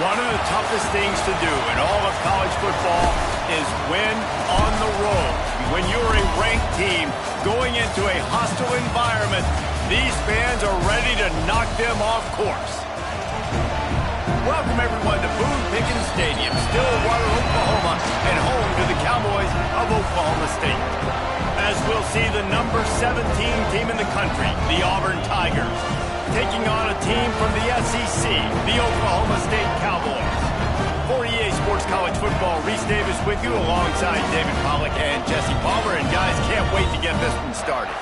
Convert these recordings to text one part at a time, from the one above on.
One of the toughest things to do in all of college football is win on the road. When you're a ranked team going into a hostile environment, these fans are ready to knock them off course. Welcome everyone to Boone Pickens Stadium, Stillwater, Oklahoma, and home to the Cowboys of Oklahoma State. As we'll see the number 17 team in the country, the Auburn Tigers, taking on a team from the SEC, the Oklahoma State Cowboys. For EA Sports College Football, Reese Davis with you alongside David Pollack and Jesse Palmer. And guys, can't wait to get this one started.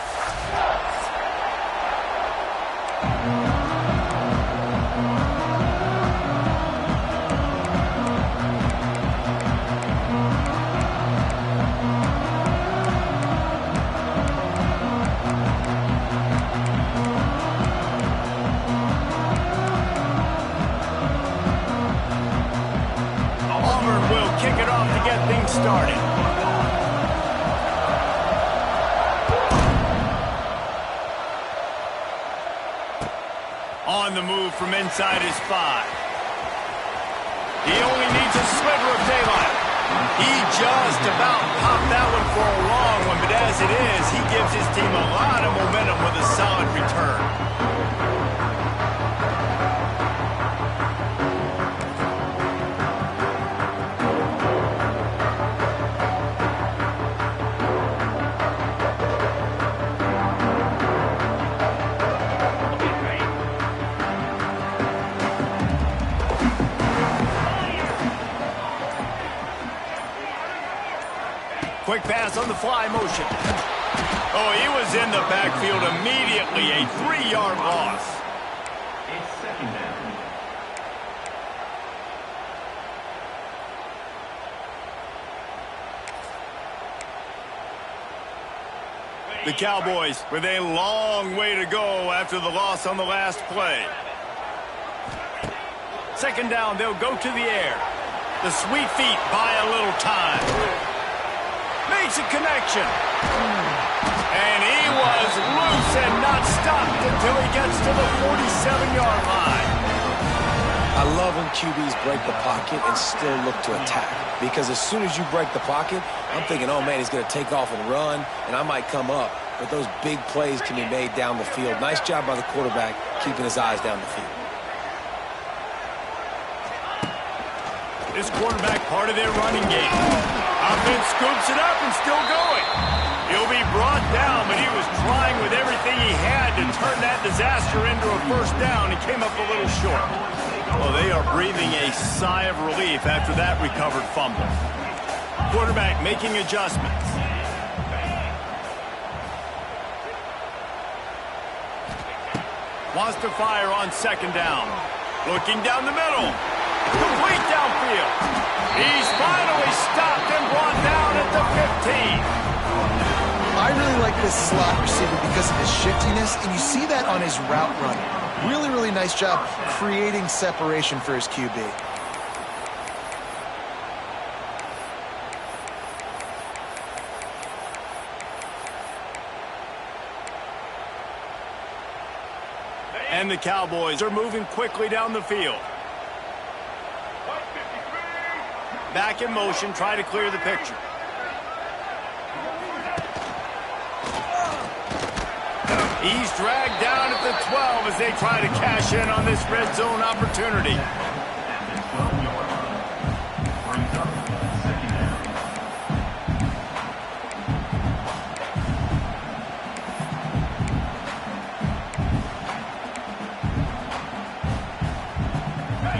Started. On the move from inside his 5. He only needs a sliver of daylight. He just about popped that one for a long one, but as it is, he gives his team a lot of momentum with a solid return. Quick pass on the fly motion. Oh, he was in the backfield immediately. A 3-yard loss. It's second down. The Cowboys with a long way to go after the loss on the last play. Second down, they'll go to the air. The sweet feet buy a little time. Makes a connection. And he was loose and not stopped until he gets to the 47-yard line. I love when QBs break the pocket and still look to attack. Because as soon as you break the pocket, I'm thinking, oh, man, he's going to take off and run, and I might come up. But those big plays can be made down the field. Nice job by the quarterback keeping his eyes down the field. This quarterback part of their running game. Offense scoops it up and still going. He'll be brought down, but he was trying with everything he had to turn that disaster into a first down and came up a little short. Well, they are breathing a sigh of relief after that recovered fumble. Quarterback making adjustments. Wants to fire on second down. Looking down the middle. Complete downfield. He's finally stopped and brought down at the 15. I really like this slot receiver because of his shiftiness, and you see that on his route running. Really, really nice job creating separation for his QB. And the Cowboys are moving quickly down the field. Back in motion, try to clear the picture. He's dragged down at the 12 as they try to cash in on this red zone opportunity.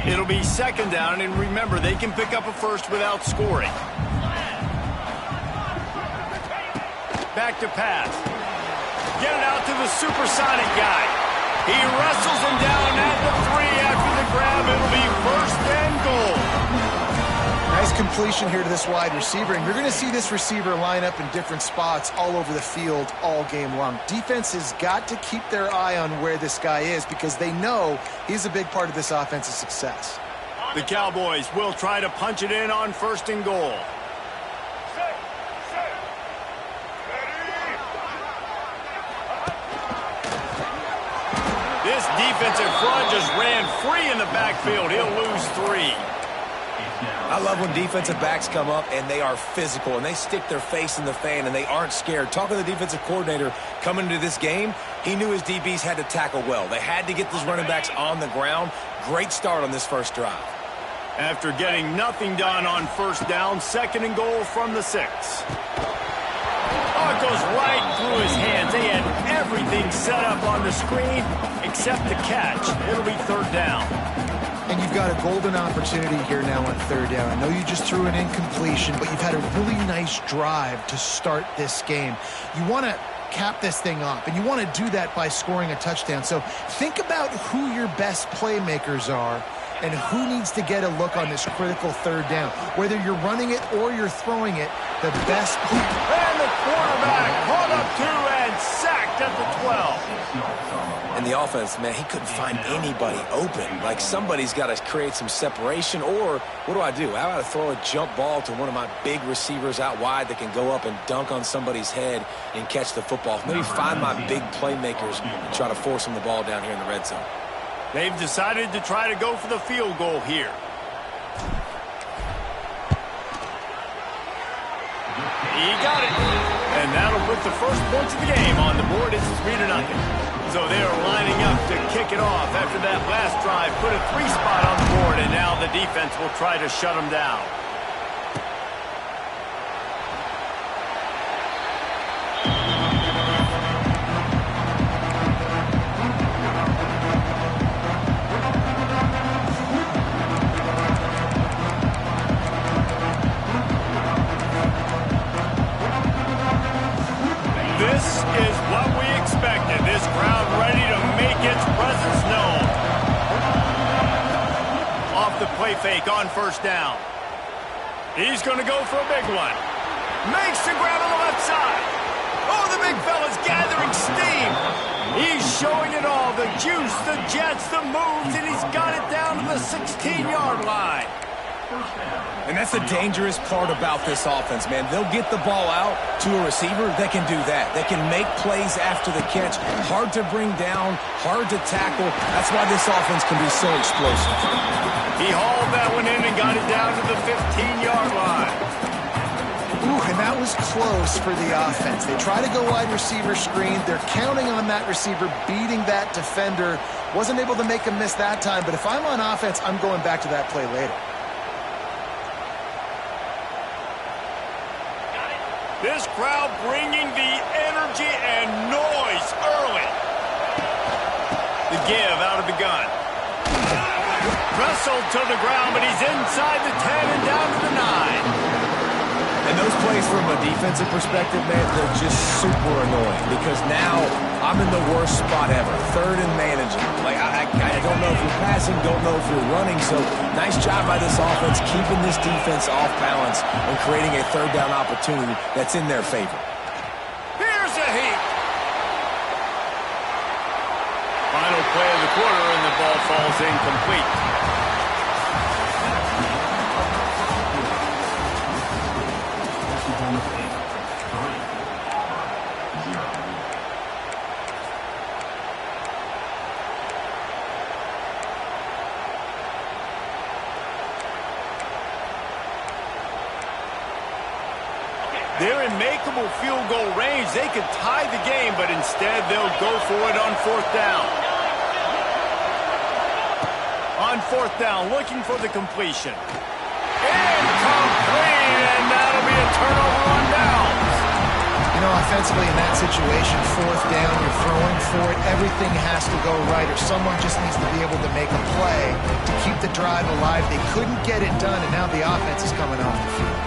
It'll be second down, and remember, they can pick up a first without scoring. Back to pass. Get it out to the supersonic guy. He wrestles him down at the 3 after the grab. It'll be first and goal. Nice completion here to this wide receiver, and you're going to see this receiver line up in different spots all over the field all game long. Defense has got to keep their eye on where this guy is because they know he's a big part of this offense's success. The Cowboys will try to punch it in on first and goal. This defensive front just ran free in the backfield. He'll lose 3. I love when defensive backs come up and they are physical and they stick their face in the fan and they aren't scared. Talking to the defensive coordinator coming into this game, he knew his DBs had to tackle well. They had to get these running backs on the ground. Great start on this first drive. After getting nothing done on first down, 2nd and goal from the 6. Oh, it goes right through his hands. They had everything set up on the screen except the catch. It'll be 3rd down. And you've got a golden opportunity here now on 3rd down. I know you just threw an incompletion, but you've had a really nice drive to start this game. You want to cap this thing off, and you want to do that by scoring a touchdown. So think about who your best playmakers are and who needs to get a look on this critical 3rd down. Whether you're running it or you're throwing it, the best... And the quarterback caught up 2 and sacked at the 12. And the offense, man, he couldn't find anybody open. Like, somebody's got to create some separation, or what do? How about I throw a jump ball to one of my big receivers out wide that can go up and dunk on somebody's head and catch the football? Maybe find my big playmakers and try to force them the ball down here in the red zone. They've decided to try to go for the field goal here. He got it. And that'll put the first points of the game on the board. It's 3-0. So they are lining up to kick it off after that last drive. Put a 3 spot on the board, and now the defense will try to shut them down. This is what we expected. This crowd ready to make its presence known. Off the play fake on first down. He's going to go for a big one. Makes the grab on the left side. Oh, the big fella's gathering steam. He's showing it all. The juice, the jets, the moves, and he's got it down to the 16-yard line. And that's the dangerous part about this offense, man. They'll get the ball out to a receiver that can do that. They can make plays after the catch. Hard to bring down, hard to tackle. That's why this offense can be so explosive. He hauled that one in and got it down to the 15-yard line. Ooh, and that was close for the offense. They try to go wide receiver screen. They're counting on that receiver beating that defender. Wasn't able to make a miss that time, but if I'm on offense, I'm going back to that play later. This crowd bringing the energy and noise early. The give out of the gun. Wrestled to the ground, but he's inside the 10 and down to the 9. And those plays from a defensive perspective, man, they're just super annoying because now I'm in the worst spot ever. 3rd and manageable. Like, I don't know if you're passing, don't know if you're running. So nice job by this offense keeping this defense off balance and creating a 3rd down opportunity that's in their favor. Here's a heat. Final play of the quarter, and the ball falls incomplete. They're in makeable field goal range. They could tie the game, but instead they'll go for it on 4th down. On 4th down, looking for the completion. Incomplete, and that'll be a turnover on downs. You know, offensively in that situation, 4th down, you're throwing for it. Everything has to go right, or someone just needs to be able to make a play to keep the drive alive. They couldn't get it done, and now the offense is coming off the field.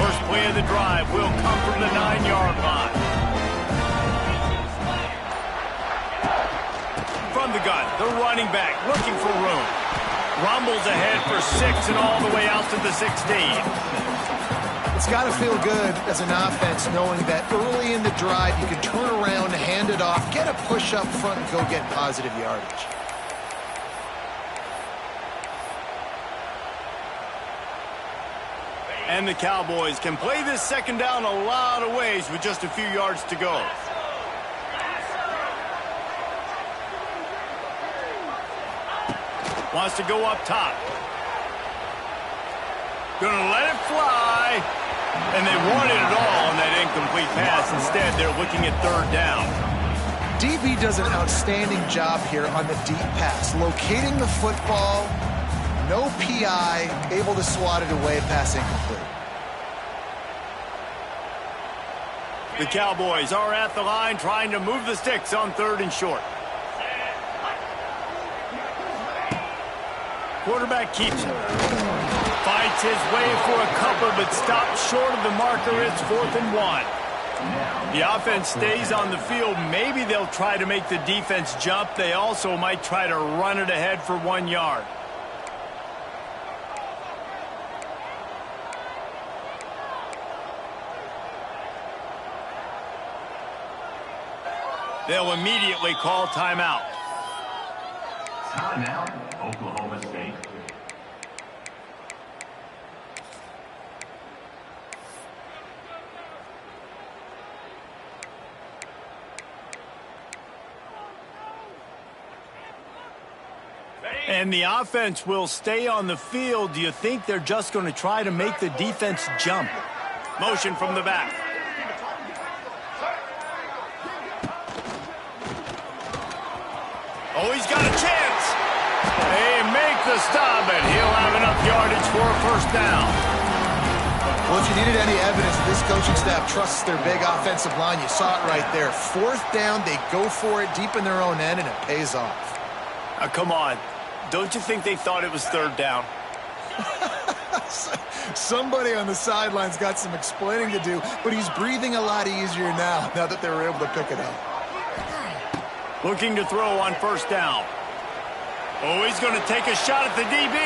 First play of the drive will come from the 9-yard line. From the gun, the running back looking for room. Rumbles ahead for 6 and all the way out to the 16. It's got to feel good as an offense knowing that early in the drive you can turn around, hand it off, get a push up front, and go get positive yardage. And the Cowboys can play this 2nd down a lot of ways with just a few yards to go. Wants to go up top. Gonna let it fly. And they wanted it all on that incomplete pass. Instead, they're looking at third down. DB does an outstanding job here on the deep pass. Locating the football, no PI, able to swat it away, pass incomplete. The Cowboys are at the line trying to move the sticks on third and short. Quarterback keeps it. Fights his way for a couple, but stops short of the marker. It's 4th and 1. The offense stays on the field. Maybe they'll try to make the defense jump. They also might try to run it ahead for 1 yard. They'll immediately call timeout. Timeout, Oklahoma State. And the offense will stay on the field. Do you think they're just going to try to make the defense jump? Motion from the back. Oh, he's got a chance. They make the stop, and he'll have enough yardage for a first down. Well, if you needed any evidence that this coaching staff trusts their big offensive line, you saw it right there. 4th down, they go for it deep in their own end, and it pays off. Come on. Don't you think they thought it was third down? Somebody on the sidelines got some explaining to do, but he's breathing a lot easier now that they were able to pick it up. Looking to throw on first down. Oh, he's going to take a shot at the DB.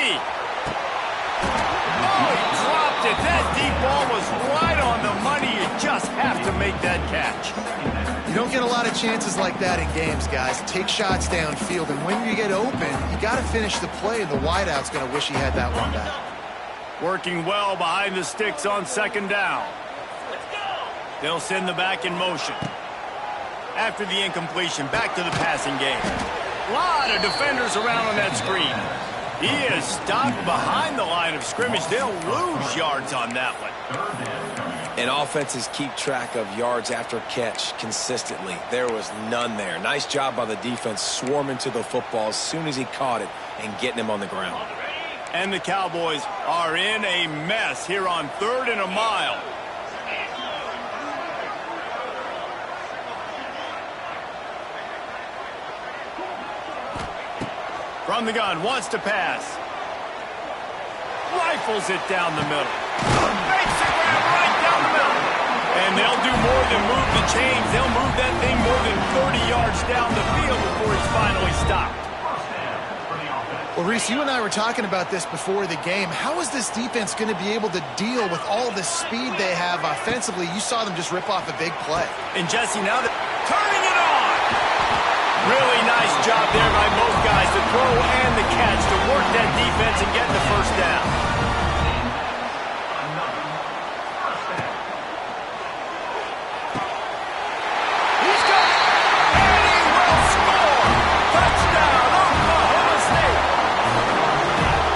Oh, he dropped it. That deep ball was right on the money. You just have to make that catch. You don't get a lot of chances like that in games, guys. Take shots downfield, and when you get open, you got to finish the play. The wideout's going to wish he had that one back. Working well behind the sticks on second down. They'll send the back in motion. After the incompletion, back to the passing game. A lot of defenders around on that screen. He is stopped behind the line of scrimmage. They'll lose yards on that one. And offenses keep track of yards after catch consistently. There was none there. Nice job by the defense swarming to the football as soon as he caught it and getting him on the ground. And the Cowboys are in a mess here on 3rd and a mile. From the gun, wants to pass. Rifles it down the middle. Makes it right down the middle. And they'll do more than move the chains. They'll move that thing more than 30 yards down the field before he's finally stopped. Well, Reese, you and I were talking about this before the game. How is this defense going to be able to deal with all the speed they have offensively? You saw them just rip off a big play. And Jesse, now they're turning it on. Really nice job there by both guys, the throw and the catch, to work that defense and get the first down. He's got it, and he will score. Touchdown, Oklahoma State.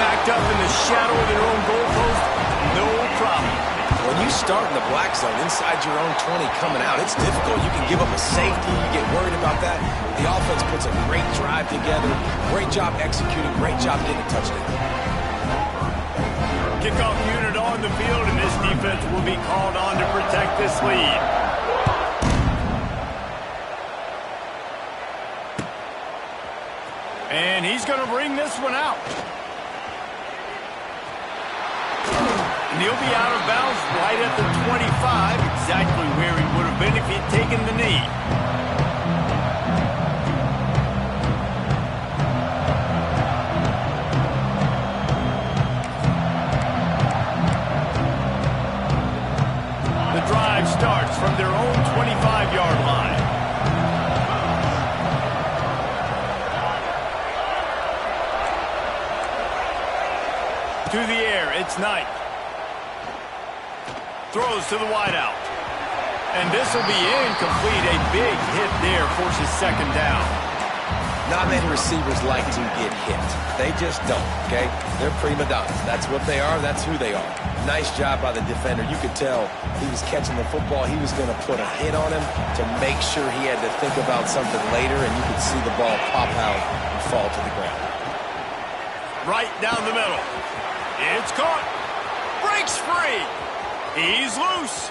Backed up in the shadow of their own goalpost, no problem. When you start in the black zone inside your own 20 coming out, it's difficult. You can give up a safety. You get worried about that. The offense puts a great drive together. Great job executing. Great job getting a touchdown. Kickoff unit on the field, and this defense will be called on to protect this lead. And he's going to bring this one out. And he'll be out of bounds right at the 25, exactly where he would have been if he'd taken the knee. The drive starts from their own 25-yard line. To the air, it's Knight. Throws to the wideout. And this will be incomplete. A big hit there forces second down. Not many receivers like to get hit. They just don't, okay? They're prima donnas. That's what they are. That's who they are. Nice job by the defender. You could tell he was catching the football. He was going to put a hit on him to make sure he had to think about something later, and you could see the ball pop out and fall to the ground. Right down the middle. It's caught. Breaks free. He's loose.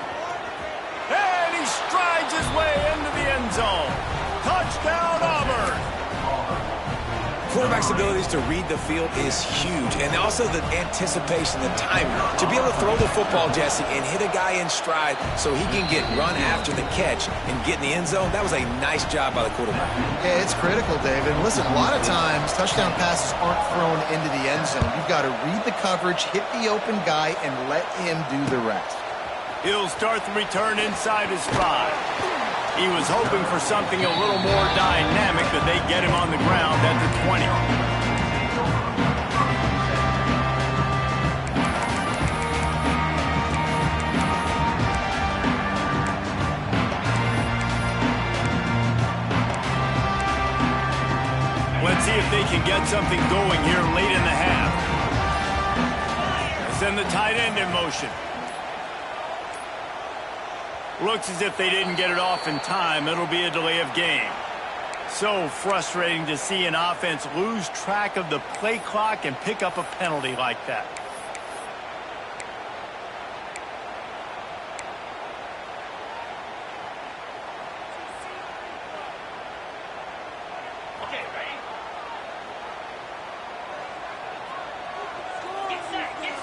And he strides his way into the end zone. Touchdown, Auburn. Quarterback's abilities to read the field is huge, and also the anticipation, the timing. To be able to throw the football, Jesse, and hit a guy in stride so he can get run after the catch and get in the end zone, that was a nice job by the quarterback. Yeah, it's critical, David. And listen, a lot of times touchdown passes aren't thrown into the end zone. You've got to read the coverage, hit the open guy, and let him do the rest. He'll start the return inside his 5. He was hoping for something a little more dynamic, but they get him on the ground at the 20. Let's see if they can get something going here late in the half. Send the tight end in motion. Looks as if they didn't get it off in time. It'll be a delay of game. So frustrating to see an offense lose track of the play clock and pick up a penalty like that. Okay, ready?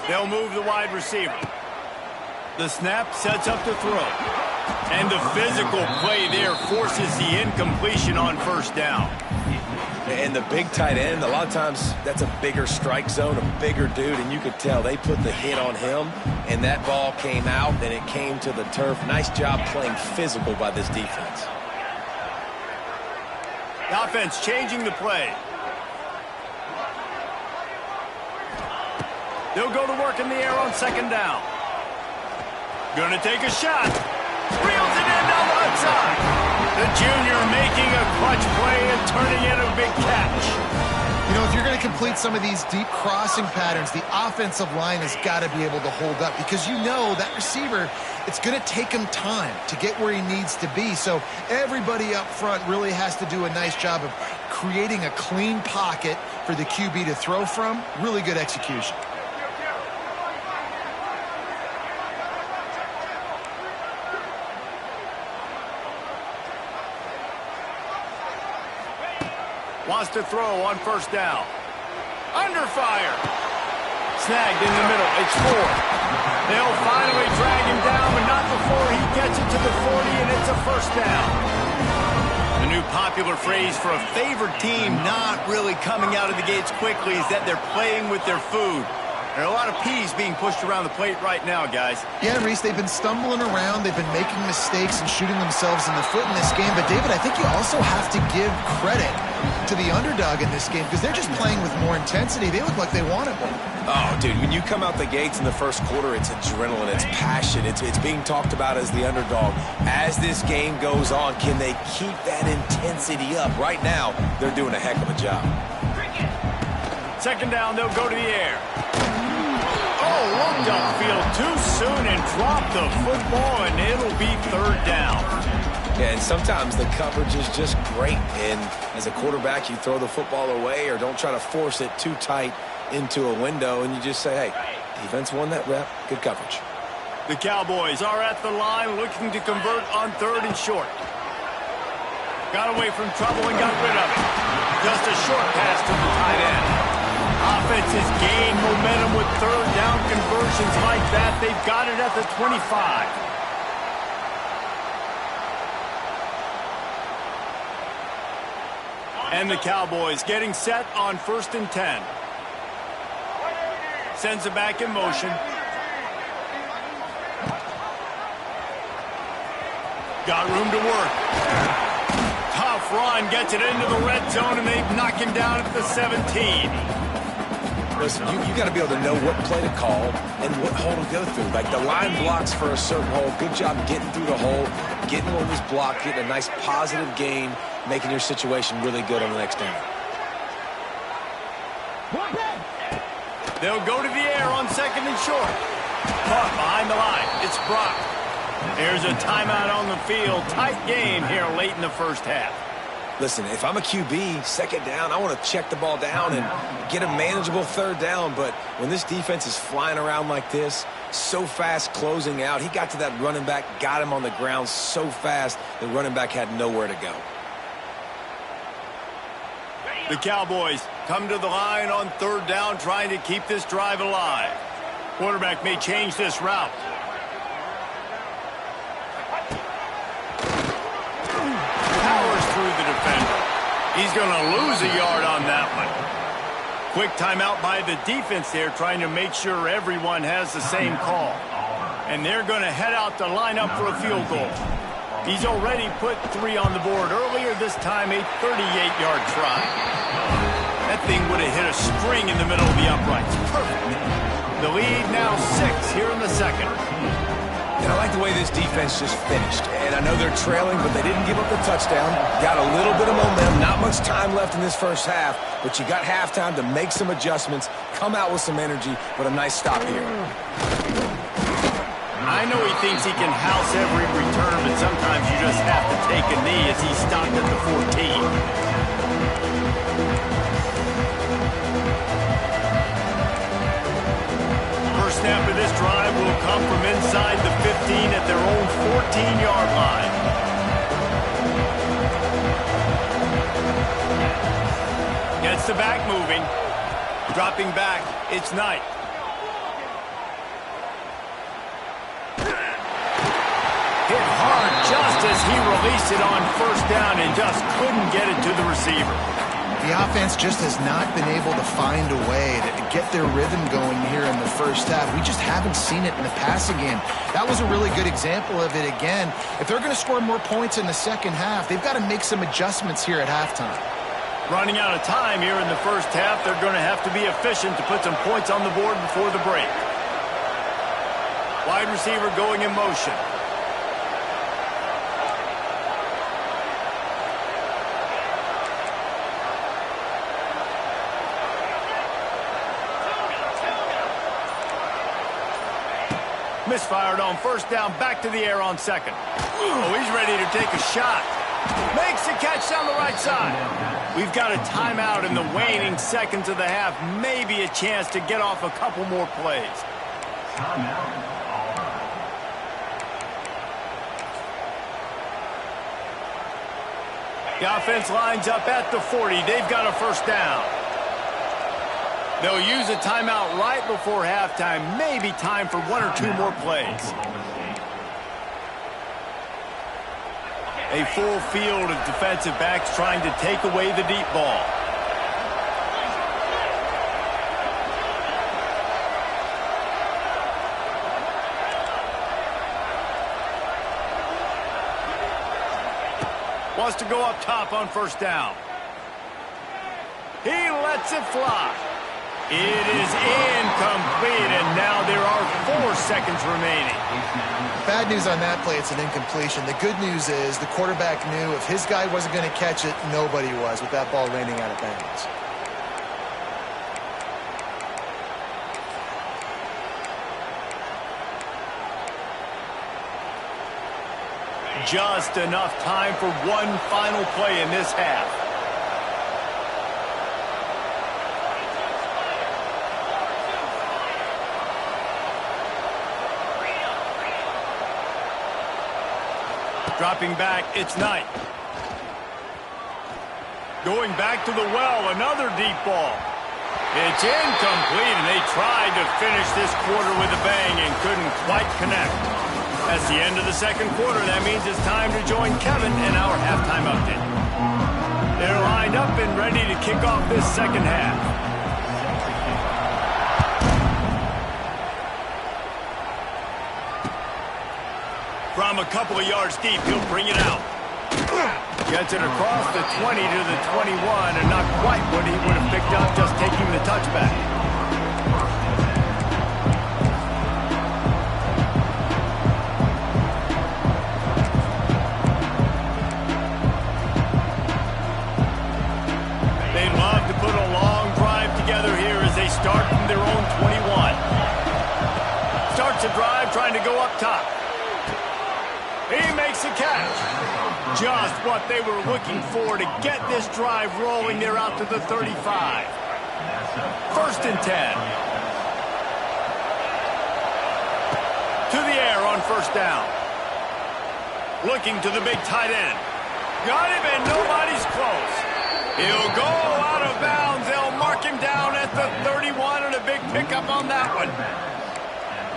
They'll move the wide receiver. The snap sets up the throw. And the physical play there forces the incompletion on first down. And the big tight end, a lot of times that's a bigger strike zone, a bigger dude, and you could tell they put the hit on him, and that ball came out, and it came to the turf. Nice job playing physical by this defense. The offense changing the play. They'll go to work in the air on second down. Gonna take a shot. Reels it in down the outside. The junior making a clutch play and turning in a big catch. You know, if you're going to complete some of these deep crossing patterns, the offensive line has got to be able to hold up because you know that receiver, it's going to take him time to get where he needs to be. So everybody up front really has to do a nice job of creating a clean pocket for the QB to throw from. Really good execution. Wants to throw on first down. Under fire. Snagged in the middle. It's 4. They'll finally drag him down, but not before he gets it to the 40, and it's a first down. The new popular phrase for a favored team not really coming out of the gates quickly is that they're playing with their food. There are a lot of peas being pushed around the plate right now, guys. Yeah, Reese, they've been stumbling around. They've been making mistakes and shooting themselves in the foot in this game. But, David, I think you also have to give credit to the underdog in this game because they're just playing with more intensity. They look like they want it more. Oh, dude, when you come out the gates in the first quarter, it's adrenaline, it's passion, it's being talked about as the underdog. As this game goes on, can they keep that intensity up? Right now, they're doing a heck of a job. Second down, they'll go to the air. Oh, looked upfield too soon and dropped the football, and it'll be third down. Yeah, and sometimes the coverage is just great. And as a quarterback, you throw the football away or don't try to force it too tight into a window, and you just say, hey, defense won that rep. Good coverage. The Cowboys are at the line looking to convert on third and short. Got away from trouble and got rid of it. Just a short pass to the tight end. Offense has gained momentum with third down conversions like that. They've got it at the 25. And the Cowboys getting set on 1st and 10. Sends it back in motion. Got room to work. Tough run, gets it into the red zone, and they knock him down at the 17. Listen, you got to be able to know what play to call and what hole to go through. Like the line blocks for a certain hole. Good job getting through the hole, getting what was blocked, getting a nice positive gain, making your situation really good on the next down. They'll go to the air on second and short. Caught behind the line. It's Brock. There's a timeout on the field. Tight game here late in the first half. Listen, if I'm a QB, second down, I want to check the ball down and get a manageable third down. But when this defense is flying around like this, so fast closing out, he got to that running back, got him on the ground so fast, the running back had nowhere to go. The Cowboys come to the line on third down, trying to keep this drive alive. Quarterback may change this route. Through the defender. He's going to lose a yard on that one. Quick timeout by the defense there, trying to make sure everyone has the same call. And they're going to head out to line up for a field goal. He's already put 3 on the board earlier, this time a 38-yard try. That thing would have hit a string in the middle of the uprights. Perfect. The lead now 6 here in the second. And I like the way this defense just finished. And I know they're trailing, but they didn't give up the touchdown. Got a little bit of momentum. Not much time left in this first half, but you got halftime to make some adjustments, come out with some energy, but a nice stop here. I know he thinks he can house every return, but sometimes you just have to take a knee as he stopped at the 14. First snap of this drive will come from inside the 15 at their own 14-yard line. Gets the back moving. Dropping back, it's Knight. Hit hard just as he released it on first down and just couldn't get it to the receiver. The offense just has not been able to find a way to get their rhythm going here in the first half. We just haven't seen it in the passing game. That was a really good example of it again. If they're going to score more points in the second half, they've got to make some adjustments here at halftime. Running out of time here in the first half, they're going to have to be efficient to put some points on the board before the break. Wide receiver going in motion. Misfired on first down, back to the air on second. Oh, he's ready to take a shot. Makes the catch down the right side. We've got a timeout in the waning seconds of the half. Maybe a chance to get off a couple more plays. The offense lines up at the 40. They've got a first down. They'll use a timeout right before halftime. Maybe time for 1 or 2 more plays. A full field of defensive backs trying to take away the deep ball. Wants to go up top on first down. He lets it fly. It is incomplete, and now there are 4 seconds remaining. Bad news on that play, it's an incompletion. The good news is the quarterback knew if his guy wasn't going to catch it, nobody was with that ball landing out of bounds. Just enough time for one final play in this half. Dropping back, it's Knight. Going back to the well, another deep ball. It's incomplete, and they tried to finish this quarter with a bang and couldn't quite connect. That's the end of the second quarter. That means it's time to join Kevin in our halftime update. They're lined up and ready to kick off this second half. From a couple of yards deep, he'll bring it out. Gets it across the 20 to the 21, and not quite what he would have picked up just taking the touchback. a catch. Just what they were looking for to get this drive rolling. They're out to the 35. 1st and 10. To the air on 1st down. Looking to the big tight end. Got him, and nobody's close. He'll go out of bounds. They'll mark him down at the 31, and a big pickup on that one.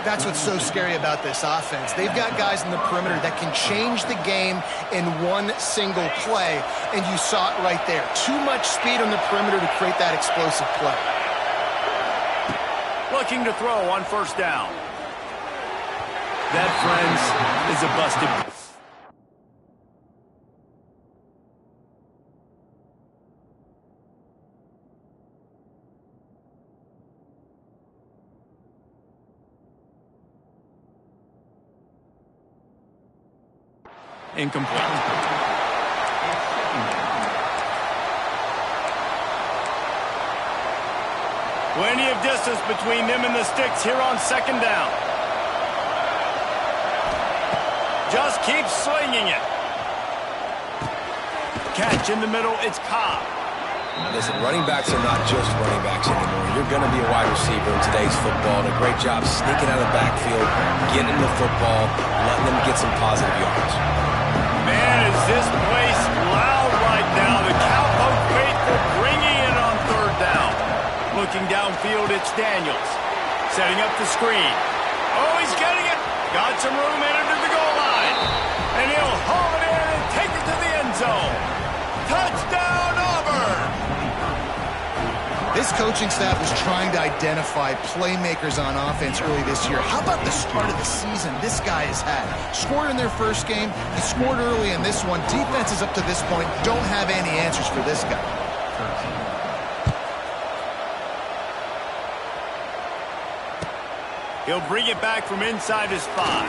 That's what's so scary about this offense. They've got guys in the perimeter that can change the game in one single play, and you saw it right there. Too much speed on the perimeter to create that explosive play. Looking to throw on 1st down. That, friends, is a busted. Incomplete. Plenty of distance between them and the sticks here on 2nd down. Just keep swinging it. Catch in the middle, it's Cobb. Listen, running backs are not just running backs anymore. You're going to be a wide receiver in today's football, and a great job sneaking out of the backfield, getting the football, letting them get some positive yards. Man, is this place loud right now. The Cowboy faithful bringing it on 3rd down. Looking downfield, it's Daniels. Setting up the screen. Oh, he's getting it. Got some room in into the goal line. And he'll haul it in and take it to the end zone. Touchdown, Auburn! This coaching staff was trying to identify playmakers on offense early this year. How about the start of the season this guy has had? Scored in their first game. He scored early in this one. Defenses up to this point don't have any answers for this guy. He'll bring it back from inside his 5.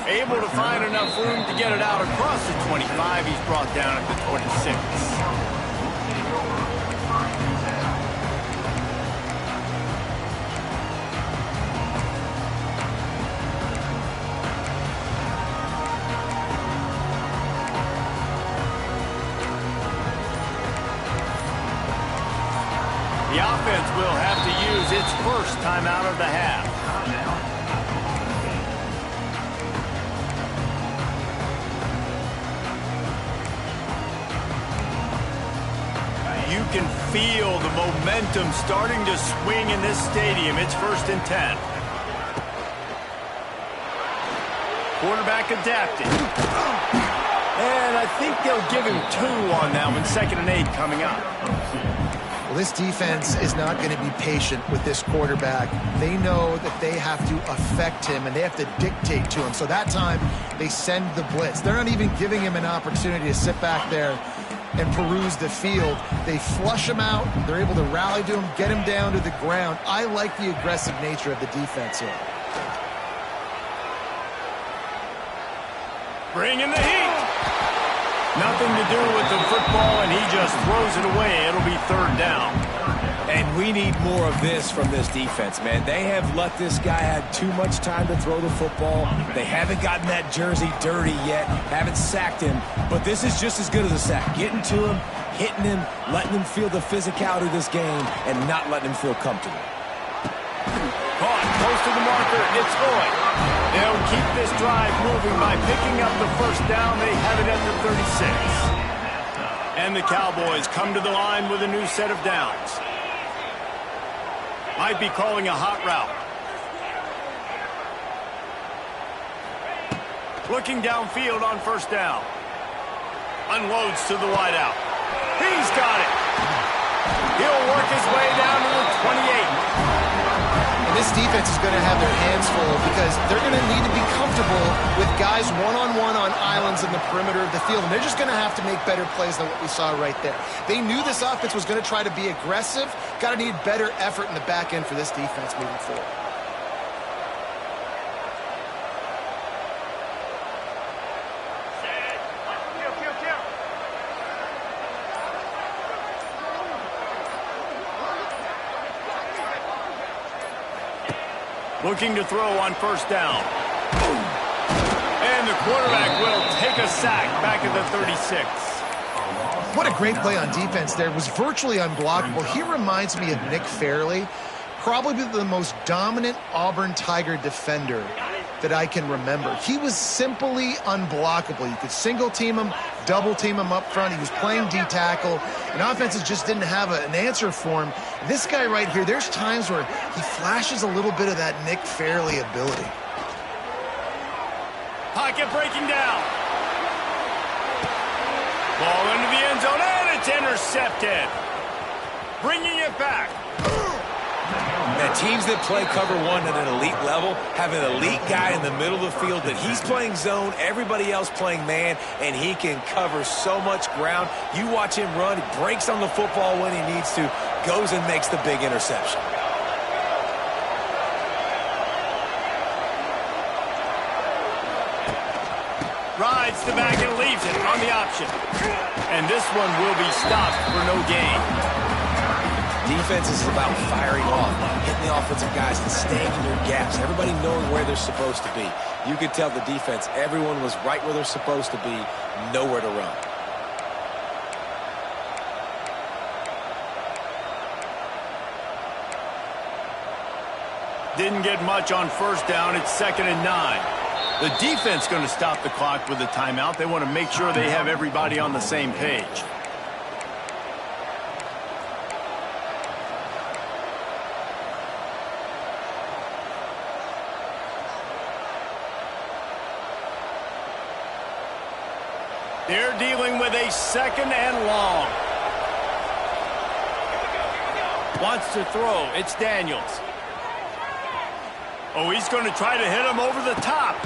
Able to find enough room to get it out across the 25. He's brought down at the 26. The offense will have to use its first timeout of the half. You can feel the momentum starting to swing in this stadium. It's 1st and 10. Quarterback adapted. And I think they'll give him 2 on that one. 2nd and 8 coming up. Well, this defense is not going to be patient with this quarterback. They know that they have to affect him, and they have to dictate to him. So that time, they send the blitz. They're not even giving him an opportunity to sit back there and peruse the field. They flush him out. They're able to rally to him, get him down to the ground. I like the aggressive nature of the defense here. Bring in the heat. Nothing to do with the football, and he just throws it away. It'll be 3rd down. And we need more of this from this defense, man. They have let this guy have too much time to throw the football. They haven't gotten that jersey dirty yet, haven't sacked him. But this is just as good as a sack. Getting to him, hitting him, letting him feel the physicality of this game, and not letting him feel comfortable. Caught close to the marker. It's going. They'll keep this drive moving by picking up the 1st down. They have it at the 36. And the Cowboys come to the line with a new set of downs. Might be calling a hot route. Looking downfield on 1st down. Unloads to the wideout. He's got it. He'll work his way down to the 28. This defense is going to have their hands full because they're going to need to be comfortable with guys one-on-one on islands in the perimeter of the field, and they're just going to have to make better plays than what we saw right there. They knew this offense was going to try to be aggressive. Got to need better effort in the back end for this defense moving forward. Looking to throw on 1st down. And the quarterback will take a sack back at the 36. What a great play on defense there. It was virtually unblockable. He reminds me of Nick Fairley, probably the most dominant Auburn Tiger defender that I can remember. He was simply unblockable. You could single team him, double team him up front. He was playing D-tackle, and offenses just didn't have an answer for him. This guy right here, there's times where he flashes a little bit of that Nick Fairley ability. Pocket breaking down. Ball into the end zone, and it's intercepted. Bringing it back. Now, teams that play cover one at an elite level have an elite guy in the middle of the field that he's playing zone, everybody else playing man, and he can cover so much ground. You watch him run, he breaks on the football when he needs to, goes and makes the big interception. Rides the back and leaves it on the option. And this one will be stopped for no gain. Defense is about firing off, hitting the offensive guys and staying in their gaps, everybody knowing where they're supposed to be. You could tell the defense, everyone was right where they're supposed to be, nowhere to run. Didn't get much on first down. It's 2nd and 9. The defense going to stop the clock with a timeout. They want to make sure they have everybody on the same page. They're dealing with a 2nd and long. Wants to throw. It's Daniels. Oh, he's going to try to hit him over the top.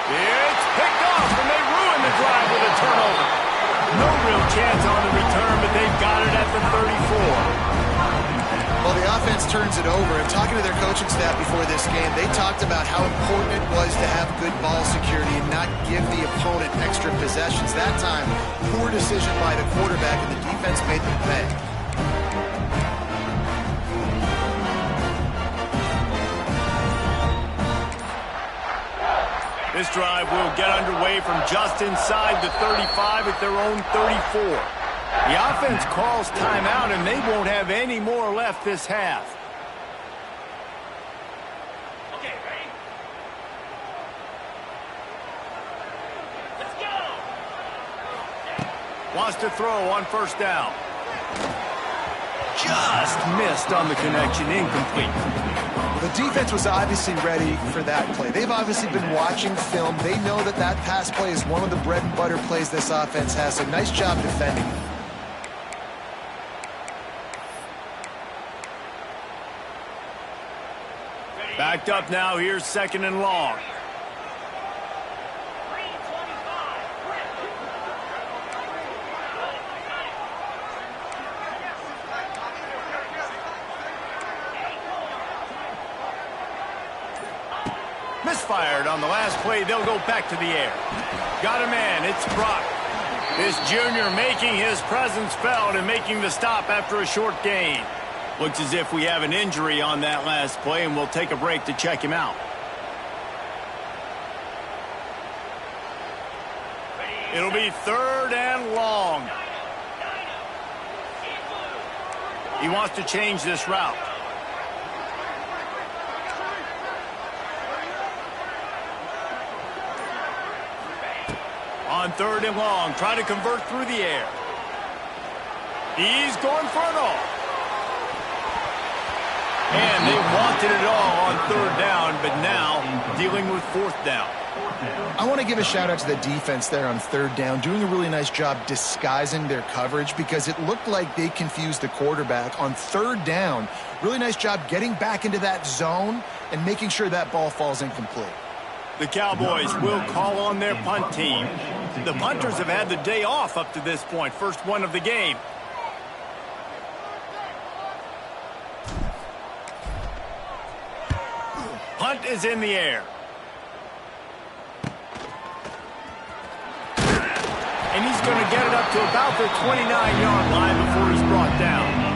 It's picked off, and they ruin the drive with a turnover. No real chance on the return, but they've got it at the 34. Well, the offense turns it over. And talking to their coaching staff before this game, they talked about how important it was to have good ball security and not give the opponent extra possessions. That time, poor decision by the quarterback, and the defense made them pay. This drive will get underway from just inside the 35 at their own 34. The offense calls timeout, and they won't have any more left this half. Okay, ready? Let's go! Wants to throw on first down. Just missed on the connection, incomplete. The defense was obviously ready for that play. They've obviously been watching film. They know that that pass play is one of the bread and butter plays this offense has, so nice job defending. Backed up now, here's 2nd and long. Misfired on the last play. They'll go back to the air. Got a man. It's Brock. This junior making his presence felt and making the stop after a short gain. Looks as if we have an injury on that last play, and we'll take a break to check him out. It'll be 3rd and long. He wants to change this route. On 3rd and long, try to convert through the air. He's going for it all. And they wanted it all on 3rd down, but now dealing with 4th down. I want to give a shout out to the defense there on 3rd down, doing a really nice job disguising their coverage because it looked like they confused the quarterback on 3rd down. Really nice job getting back into that zone and making sure that ball falls incomplete. The Cowboys will call on their punt team. The punters have had the day off up to this point. First one of the game. Punt is in the air. And he's going to get it up to about the 29-yard line before he's brought down.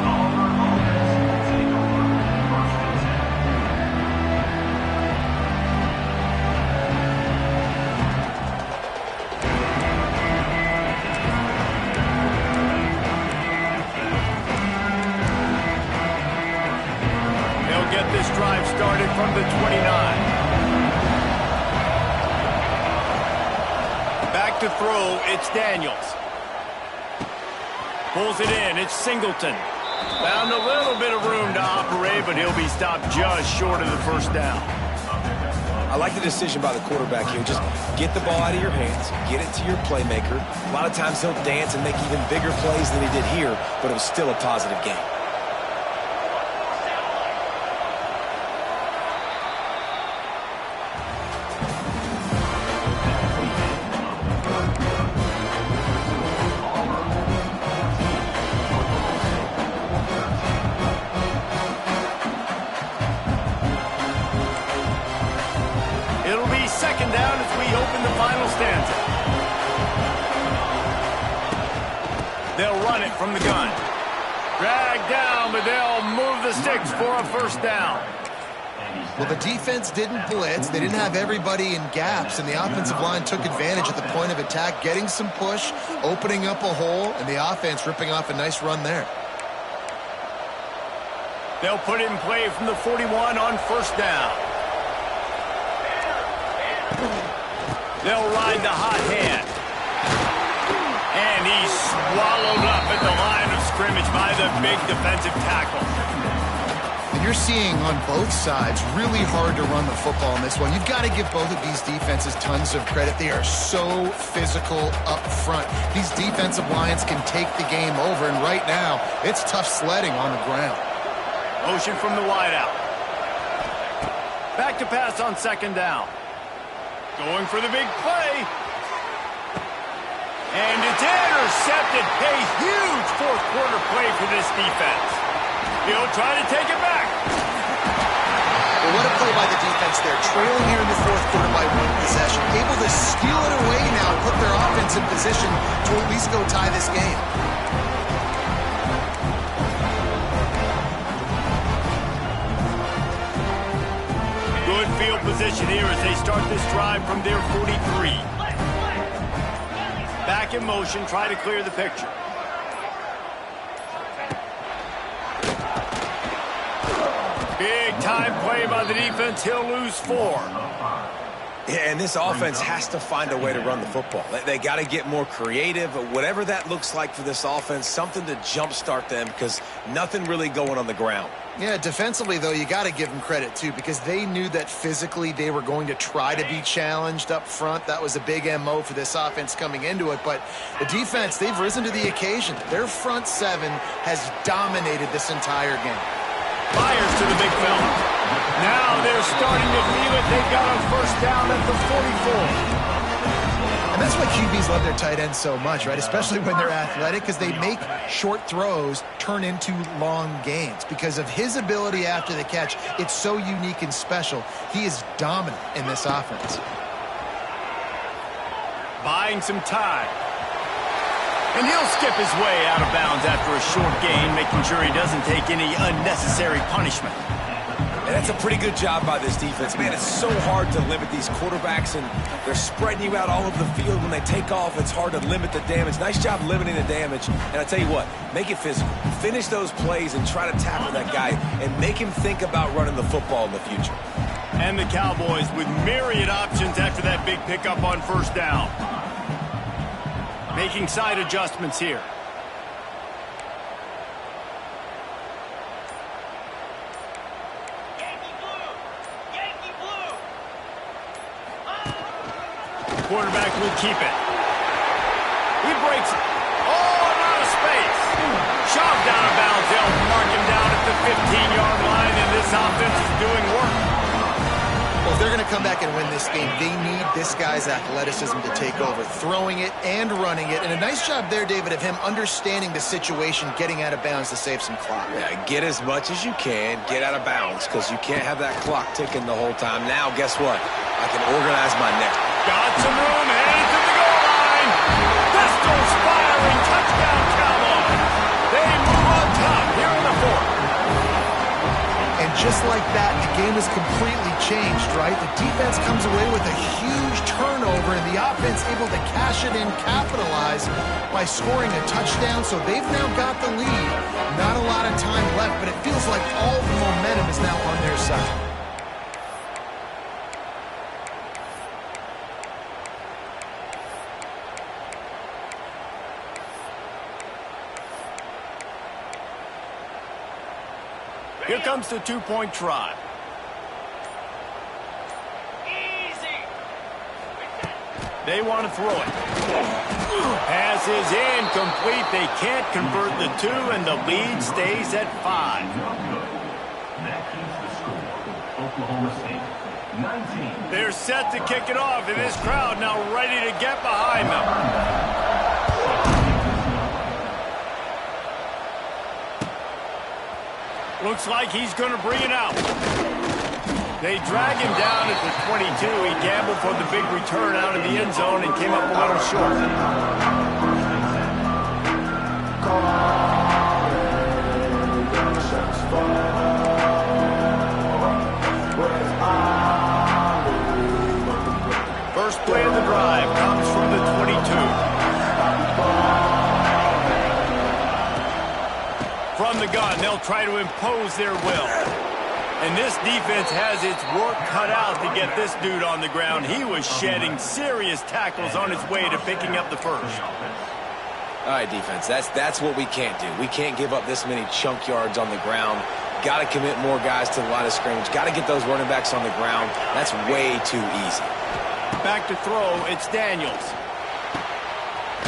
back to throw. It's Daniels. Pulls it in. It's Singleton. Found a little bit of room to operate, but he'll be stopped just short of the first down. I like the decision by the quarterback here. Just get the ball out of your hands, get it to your playmaker. A lot of times he'll dance and make even bigger plays than he did here, but it was still a positive game. Second down as we open the final stanza. They'll run it from the gun. Dragged down, but they'll move the sticks for a first down. Well, the defense didn't blitz. They didn't have everybody in gaps, and the offensive line took advantage at the point of attack, getting some push, opening up a hole, and the offense ripping off a nice run there. They'll put it in play from the 41 on first down. They'll ride the hot hand. And he's swallowed up at the line of scrimmage by the big defensive tackle. And you're seeing on both sides really hard to run the football in this one. You've got to give both of these defenses tons of credit. They are so physical up front. These defensive lines can take the game over, and right now, it's tough sledding on the ground. Motion from the wideout. Back to pass on second down. Going for the big play. And it's intercepted. A huge fourth quarter play for this defense. He'll try to take it back. Well, what a play by the defense there. Trailing here in the fourth quarter by one possession. Able to steal it away now and put their offense in position to at least go tie this game. Good field position here as they start this drive from their 43. Back in motion, try to clear the picture. Big time play by the defense. He'll lose 4. Yeah, and this offense has to find a way to run the football. They got to get more creative, whatever that looks like for this offense, something to jumpstart them because nothing really going on the ground. Yeah, defensively, though, you got to give them credit, too, because they knew that physically they were going to try to be challenged up front. That was a big MO for this offense coming into it. But the defense, they've risen to the occasion. Their front seven has dominated this entire game. Fires to the big fella. Now they're starting to feel it. They got a first down at the 44. And that's why QBs love their tight ends so much, right? Especially when they're athletic, because they make short throws turn into long gains. Because of his ability after the catch, it's so unique and special. He is dominant in this offense. Buying some time. And he'll skip his way out of bounds after a short gain, making sure he doesn't take any unnecessary punishment. And that's a pretty good job by this defense. Man, it's so hard to limit these quarterbacks, and they're spreading you out all over the field. When they take off, it's hard to limit the damage. Nice job limiting the damage. And I tell you what, make it physical. Finish those plays and try to tackle that guy and make him think about running the football in the future. And the Cowboys with myriad options after that big pickup on first down. Making side adjustments here. Quarterback will keep it. He breaks it. Oh, and out of space. Shoved out of bounds. They'll mark him down at the 15-yard line, and this offense is doing work. Well, if they're going to come back and win this game, they need this guy's athleticism to take over, throwing it and running it. And a nice job there, David, of him understanding the situation, getting out of bounds to save some clock. Yeah, get as much as you can, get out of bounds, because you can't have that clock ticking the whole time. Now, guess what? I can organize my neck. Got some room, headed to the goal line. Pistols firing, touchdown Cowboys. They move on top here in the fourth. And just like that, the game is completely changed, right? The defense comes away with a huge turnover, and the offense able to cash it in, capitalize by scoring a touchdown. So they've now got the lead. Not a lot of time left, but it feels like all the momentum is now on their side. Here comes the two-point try. They want to throw it. Pass is incomplete. They can't convert the two, and the lead stays at 5. That keeps the score. Oklahoma State, 19. They're set to kick it off, and this crowd now ready to get behind them. Looks like he's going to bring it out. They drag him down at the 22. He gambled for the big return out of the end zone and came up a little short. First play of the drive comes from the 22. From the gun, they'll try to impose their will. And this defense has its work cut out to get this dude on the ground. He was shedding serious tackles on his way to picking up the first. All right, defense, that's what we can't do. We can't give up this many chunk yards on the ground. Got to commit more guys to the line of scrimmage. Got to get those running backs on the ground. That's way too easy. Back to throw, it's Daniels.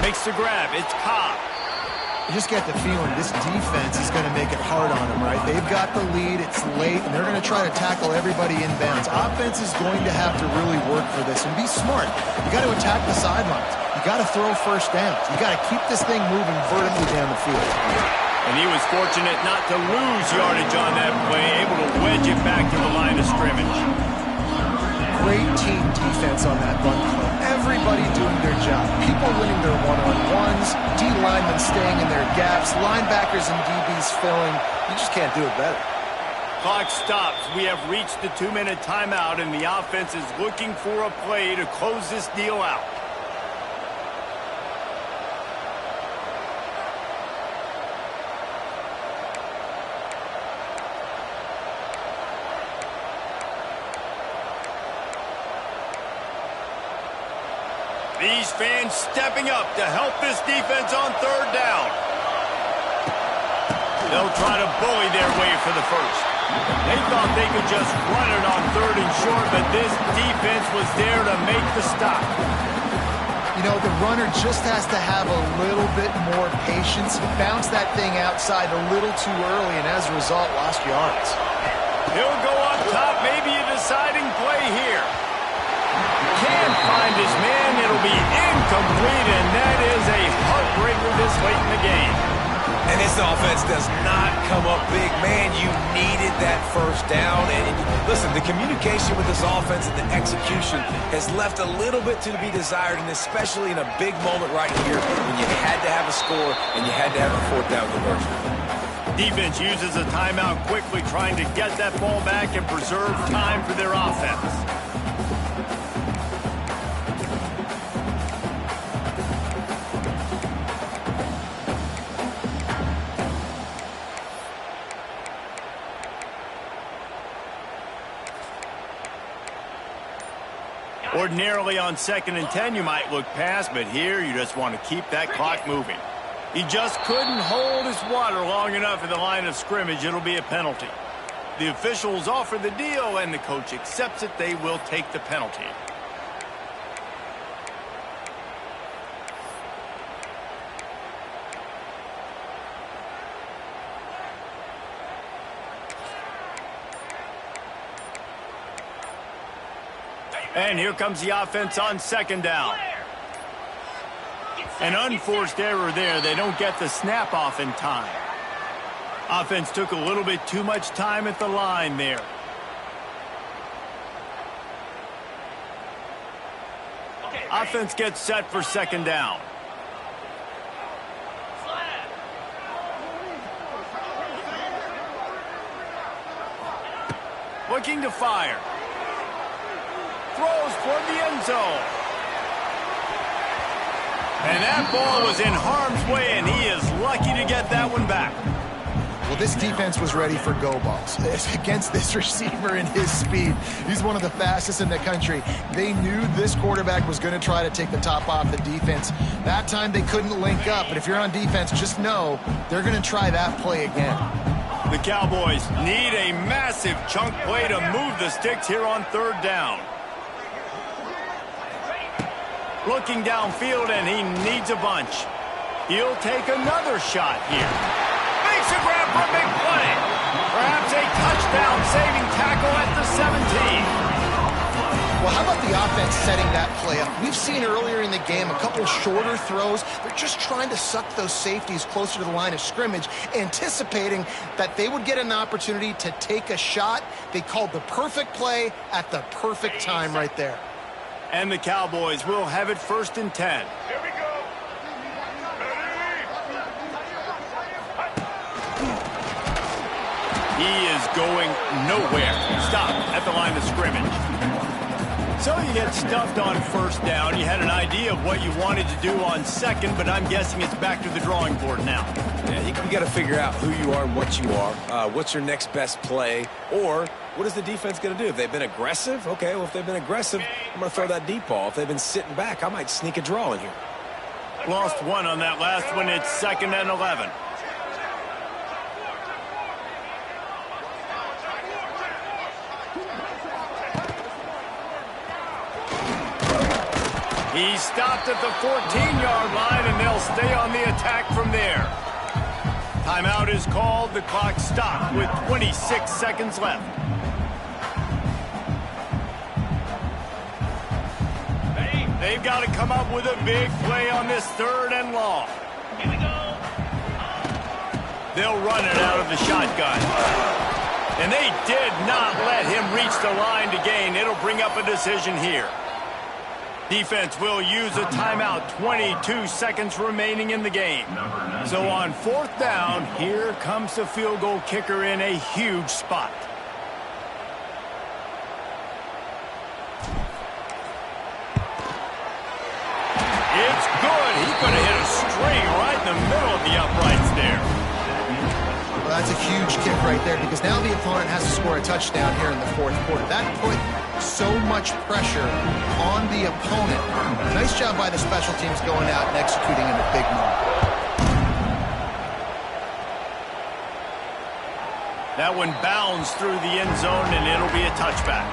Makes the grab, it's Cobb. You just get the feeling this defense is going to make it hard on them, right? They've got the lead, it's late, and they're going to try to tackle everybody inbounds. Offense is going to have to really work for this and be smart. You got to attack the sidelines. You got to throw first downs. You got to keep this thing moving vertically down the field. And he was fortunate not to lose yardage on that play, able to wedge it back to the line of scrimmage. Great team defense on that run play. Everybody doing their job. People winning their one-on-ones, D linemen staying in their gaps, linebackers and DBs filling. You just can't do it better. Clock stops. We have reached the 2-minute timeout, and the offense is looking for a play to close this deal out. These fans stepping up to help this defense on third down. They'll try to bully their way for the first. They thought they could just run it on third and short, but this defense was there to make the stop. You know, the runner just has to have a little bit more patience. He bounced that thing outside a little too early, and as a result, lost yards. He'll go up top, maybe a deciding play here. Can't find his man. It'll be incomplete, and that is a heartbreaker this late in the game. And this offense does not come up big. Man, you needed that first down. And listen, the communication with this offense and the execution has left a little bit to be desired, and especially in a big moment right here when you had to have a score and you had to have a fourth down conversion. Defense uses a timeout quickly, trying to get that ball back and preserve time for their offense. Ordinarily on 2nd and 10 you might look past, but here you just want to keep that clock moving. He just couldn't hold his water long enough in the line of scrimmage. It'll be a penalty. The officials offer the deal, and the coach accepts it. They will take the penalty. And here comes the offense on 2nd down. An unforced error there. They don't get the snap off in time. Offense took a little bit too much time at the line there. Offense gets set for 2nd down. Looking to fire. Throws toward the end zone. And that ball was in harm's way, and he is lucky to get that one back. Well, this defense was ready for go balls against this receiver and his speed. He's one of the fastest in the country. They knew this quarterback was going to try to take the top off the defense. That time they couldn't link up, but if you're on defense, just know they're going to try that play again. The Cowboys need a massive chunk play to move the sticks here on third down. Looking downfield, and he needs a bunch. He'll take another shot here. Makes a grab for a big play. Perhaps a touchdown-saving tackle at the 17. Well, how about the offense setting that play up? We've seen earlier in the game a couple shorter throws. They're just trying to suck those safeties closer to the line of scrimmage, anticipating that they would get an opportunity to take a shot. They called the perfect play at the perfect time right there. And the Cowboys will have it 1st and 10. Here we go. He is going nowhere. Stop at the line of scrimmage. So you get stuffed on 1st down. You had an idea of what you wanted to do on 2nd, but I'm guessing it's back to the drawing board now. Yeah, you got to figure out who you are and what you are. What's your next best play? Or what is the defense going to do? If they've been aggressive, okay, well, if they've been aggressive, I'm going to throw that deep ball. If they've been sitting back, I might sneak a draw in here. Lost one on that last one. It's 2nd and 11. He's stopped at the 14-yard line, and they'll stay on the attack from there. Timeout is called. The clock stopped with 26 seconds left. They've got to come up with a big play on this 3rd and long. Here we go. They'll run it out of the shotgun. And they did not let him reach the line to gain. It'll bring up a decision here. Defense will use a timeout. 22 seconds remaining in the game. So on 4th down, here comes the field goal kicker in a huge spot. It's good. He could have hit a string right in the middle of the uprights there. Well, that's a huge kick right there, because now the opponent has to score a touchdown here in the 4th quarter. That put so much pressure on the opponent. Nice job by the special teams going out and executing in a big moment. That one bounds through the end zone, and it'll be a touchback.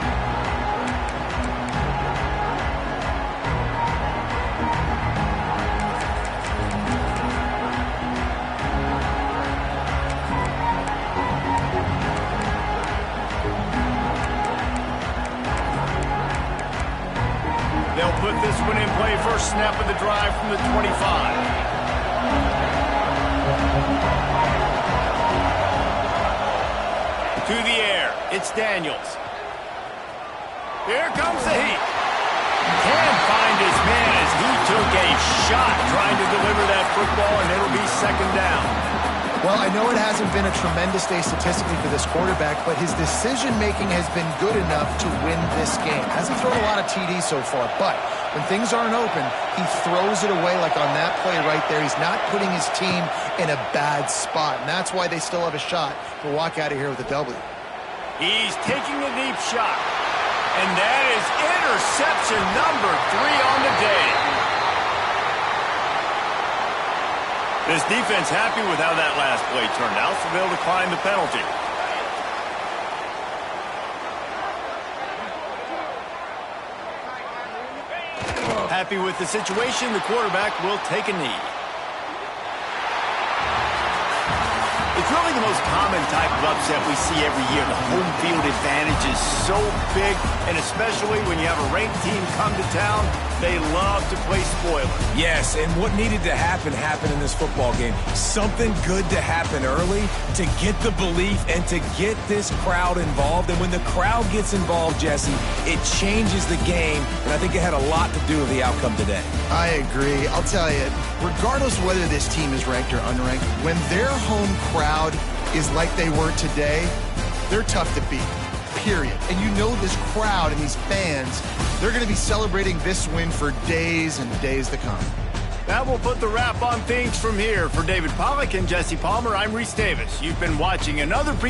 They'll put this one in play. First snap of the drive from the 25. To the air. It's Daniels. Here comes the heat. Can find his man as he took a shot trying to deliver that football, and it'll be 2nd down. Well, I know it hasn't been a tremendous day statistically for this quarterback, but his decision-making has been good enough to win this game. Hasn't thrown a lot of TDs so far, but when things aren't open, he throws it away like on that play right there. He's not putting his team in a bad spot, and that's why they still have a shot to walk out of here with a W. He's taking a deep shot, and that is interception number 3 on the day. This defense happy with how that last play turned out, so they'll decline the penalty. Happy with the situation, the quarterback will take a knee. It's really the most common type of upset we see every year. The home field advantage is so big, and especially when you have a ranked team come to town, they love to play spoiler. Yes, and what needed to happen happened in this football game. Something good to happen early to get the belief and to get this crowd involved. And when the crowd gets involved, Jesse, it changes the game, and I think it had a lot to do with the outcome today. I agree. I'll tell you, regardless of whether this team is ranked or unranked, when their home crowd is like they were today, they're tough to beat, period. And you know this crowd and these fans, they're going to be celebrating this win for days and days to come. That will put the wrap on things from here. For David Pollack and Jesse Palmer, I'm Reese Davis. You've been watching another